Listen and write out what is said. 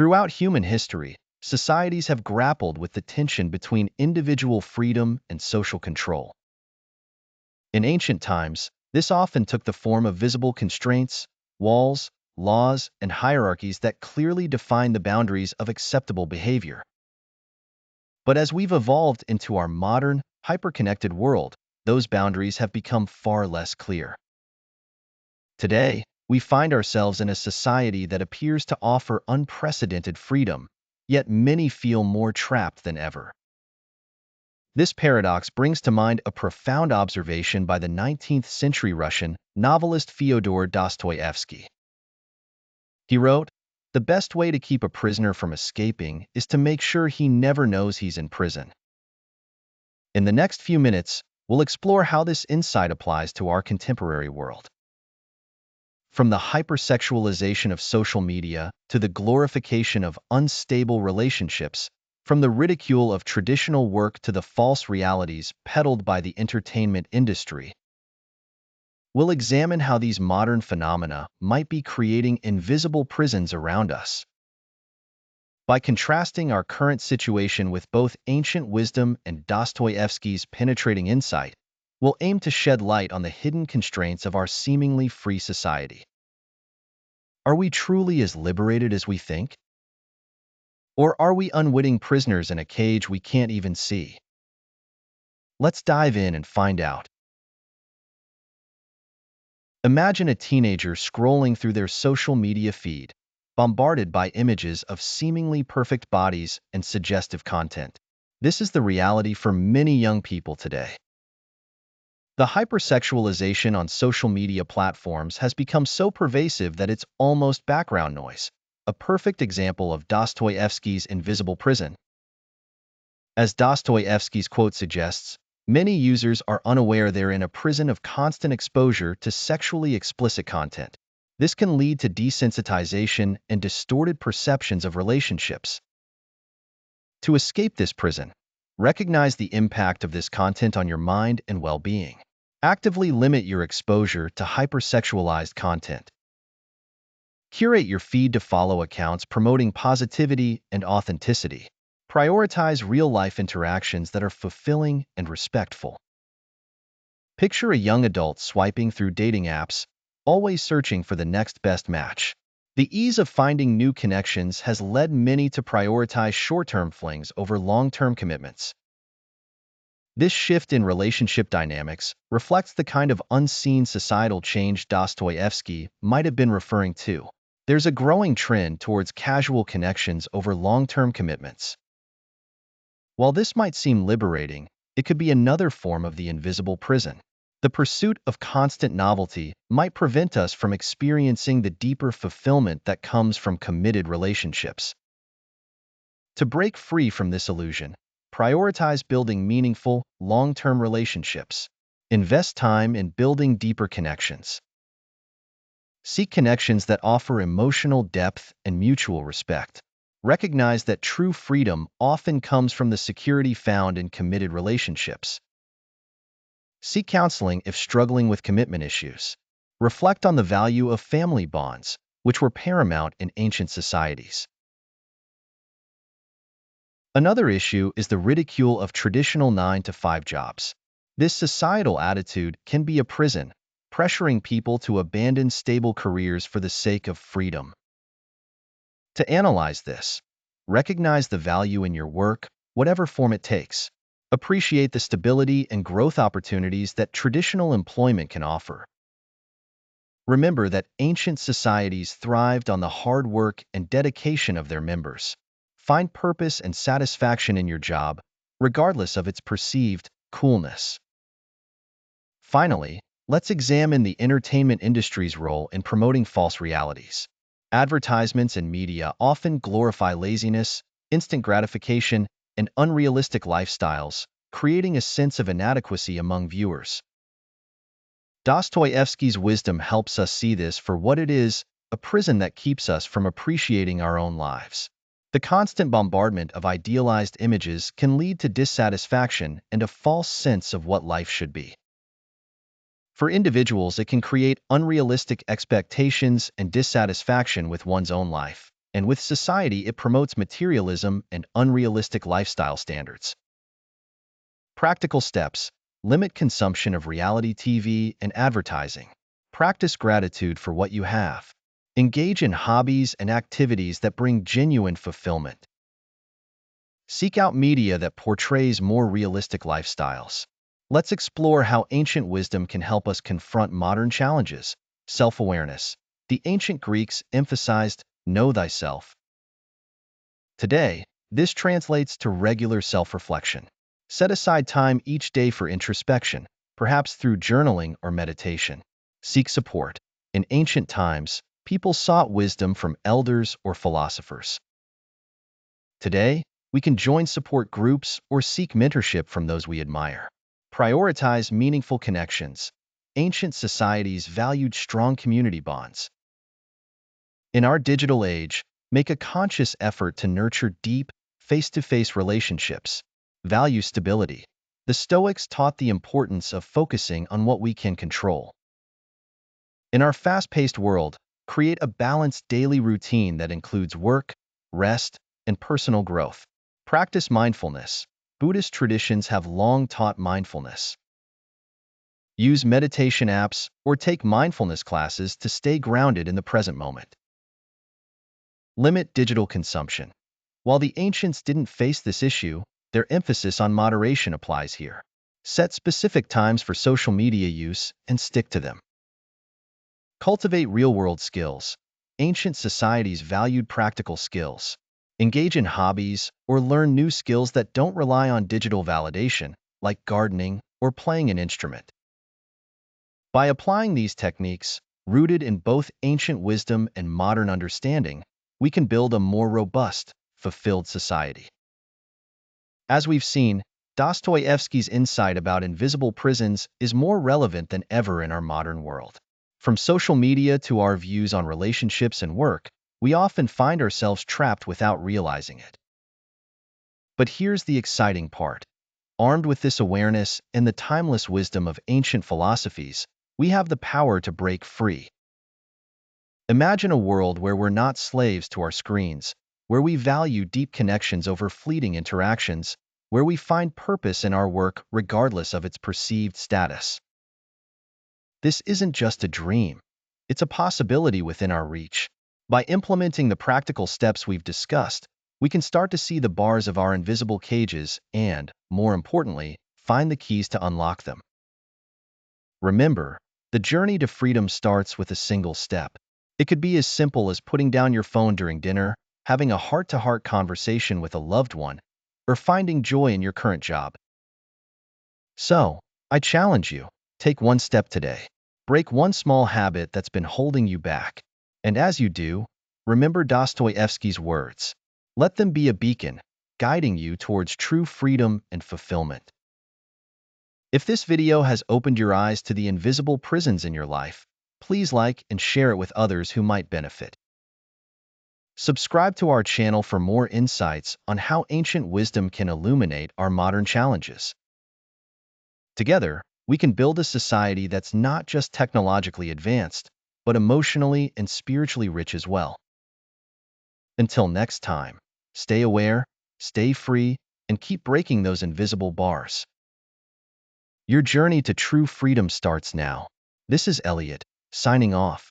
Throughout human history, societies have grappled with the tension between individual freedom and social control. In ancient times, this often took the form of visible constraints, walls, laws, and hierarchies that clearly define the boundaries of acceptable behavior. But as we've evolved into our modern, hyper-connected world, those boundaries have become far less clear. Today, we find ourselves in a society that appears to offer unprecedented freedom, yet many feel more trapped than ever. This paradox brings to mind a profound observation by the 19th century Russian novelist Fyodor Dostoyevsky. He wrote, "The best way to keep a prisoner from escaping is to make sure he never knows he's in prison." In the next few minutes, we'll explore how this insight applies to our contemporary world. From the hypersexualization of social media to the glorification of unstable relationships, from the ridicule of traditional work to the false realities peddled by the entertainment industry, we'll examine how these modern phenomena might be creating invisible prisons around us. By contrasting our current situation with both ancient wisdom and Dostoyevsky's penetrating insight, we'll aim to shed light on the hidden constraints of our seemingly free society. Are we truly as liberated as we think? Or are we unwitting prisoners in a cage we can't even see? Let's dive in and find out. Imagine a teenager scrolling through their social media feed, bombarded by images of seemingly perfect bodies and suggestive content. This is the reality for many young people today. The hypersexualization on social media platforms has become so pervasive that it's almost background noise, a perfect example of Dostoyevsky's invisible prison. As Dostoyevsky's quote suggests, many users are unaware they're in a prison of constant exposure to sexually explicit content. This can lead to desensitization and distorted perceptions of relationships. To escape this prison, recognize the impact of this content on your mind and well-being. Actively limit your exposure to hypersexualized content. Curate your feed to follow accounts promoting positivity and authenticity. Prioritize real-life interactions that are fulfilling and respectful. Picture a young adult swiping through dating apps, always searching for the next best match. The ease of finding new connections has led many to prioritize short-term flings over long-term commitments. This shift in relationship dynamics reflects the kind of unseen societal change Dostoyevsky might have been referring to. There's a growing trend towards casual connections over long-term commitments. While this might seem liberating, it could be another form of the invisible prison. The pursuit of constant novelty might prevent us from experiencing the deeper fulfillment that comes from committed relationships. To break free from this illusion, prioritize building meaningful, long-term relationships. Invest time in building deeper connections. Seek connections that offer emotional depth and mutual respect. Recognize that true freedom often comes from the security found in committed relationships. Seek counseling if struggling with commitment issues. Reflect on the value of family bonds, which were paramount in ancient societies. Another issue is the ridicule of traditional 9-to-5 jobs. This societal attitude can be a prison, pressuring people to abandon stable careers for the sake of freedom. To analyze this, recognize the value in your work, whatever form it takes. Appreciate the stability and growth opportunities that traditional employment can offer. Remember that ancient societies thrived on the hard work and dedication of their members. Find purpose and satisfaction in your job, regardless of its perceived coolness. Finally, let's examine the entertainment industry's role in promoting false realities. Advertisements and media often glorify laziness, instant gratification, and unrealistic lifestyles, creating a sense of inadequacy among viewers. Dostoyevsky's wisdom helps us see this for what it is, a prison that keeps us from appreciating our own lives. The constant bombardment of idealized images can lead to dissatisfaction and a false sense of what life should be. For individuals, it can create unrealistic expectations and dissatisfaction with one's own life. and with society it promotes materialism and unrealistic lifestyle standards. Practical steps: limit consumption of reality TV and advertising. Practice gratitude for what you have. Engage in hobbies and activities that bring genuine fulfillment. Seek out media that portrays more realistic lifestyles. Let's explore how ancient wisdom can help us confront modern challenges. Self-awareness. The ancient Greeks emphasized know thyself. Today, this translates to regular self-reflection. Set aside time each day for introspection, perhaps through journaling or meditation. Seek support. In ancient times, people sought wisdom from elders or philosophers. Today, we can join support groups or seek mentorship from those we admire. Prioritize meaningful connections. Ancient societies valued strong community bonds. In our digital age, make a conscious effort to nurture deep, face-to-face relationships. Value stability. The Stoics taught the importance of focusing on what we can control. In our fast-paced world, create a balanced daily routine that includes work, rest, and personal growth. Practice mindfulness. Buddhist traditions have long taught mindfulness. Use meditation apps or take mindfulness classes to stay grounded in the present moment. Limit digital consumption. While the ancients didn't face this issue, their emphasis on moderation applies here. Set specific times for social media use and stick to them. Cultivate real-world skills. Ancient societies valued practical skills. Engage in hobbies or learn new skills that don't rely on digital validation, like gardening or playing an instrument. By applying these techniques, rooted in both ancient wisdom and modern understanding, we can build a more robust, fulfilled society. As we've seen, Dostoyevsky's insight about invisible prisons is more relevant than ever in our modern world. From social media to our views on relationships and work, we often find ourselves trapped without realizing it. But here's the exciting part. Armed with this awareness and the timeless wisdom of ancient philosophies, we have the power to break free. Imagine a world where we're not slaves to our screens, where we value deep connections over fleeting interactions, where we find purpose in our work regardless of its perceived status. This isn't just a dream. It's a possibility within our reach. By implementing the practical steps we've discussed, we can start to see the bars of our invisible cages and, more importantly, find the keys to unlock them. Remember, the journey to freedom starts with a single step. It could be as simple as putting down your phone during dinner, having a heart-to-heart conversation with a loved one, or finding joy in your current job. So, I challenge you, take one step today. Break one small habit that's been holding you back. And as you do, remember Dostoyevsky's words. Let them be a beacon, guiding you towards true freedom and fulfillment. If this video has opened your eyes to the invisible prisons in your life, please like and share it with others who might benefit. Subscribe to our channel for more insights on how ancient wisdom can illuminate our modern challenges. Together, we can build a society that's not just technologically advanced, but emotionally and spiritually rich as well. Until next time, stay aware, stay free, and keep breaking those invisible bars. Your journey to true freedom starts now. This is Elliot, signing off.